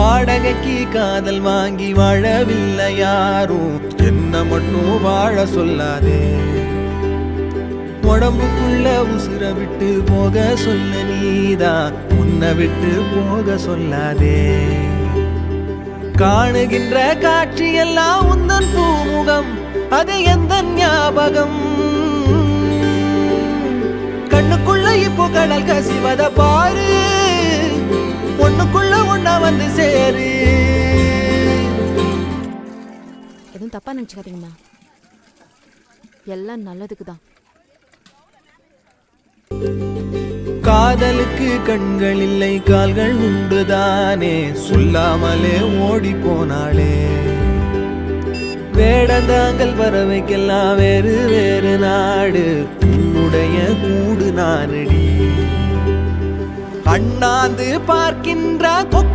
வாடகைக்கு காதல் வாங்கி வாழவில்லை யாரும், என்ன மட்டும் வாழ சொல்லாதே. உடம்புக்குள்ள உசுர விட்டு போக சொல்ல நீதான், உன்னை விட்டு போக சொல்லாதே. காணுகின்ற காட்சி எல்லாம் உந்தன் பூமுகம், அது எந்த ஞாபகம். கண்ணுக்குள்ள இப்போ கடல் கசிவத பாரு, ஒண்ணுக்குள்ள ஒண்ணா வந்து சேரு. எதுவும் தப்பா நினைச்சுக்காதீங்கம்மா, எல்லாம் நல்லதுக்கு தான். காதலுக்கு கண்கள் இல்லை கால்கள் உண்டுதானே, சொல்லாமலே ஓடி போனாளே. வேடந்தாங்கள் பறவைக்கெல்லாம் வேறு வேறு நாடு, உன்னுடைய கூடு நானடி. அண்ணாந்து பார்க்கின்ற கொக்கு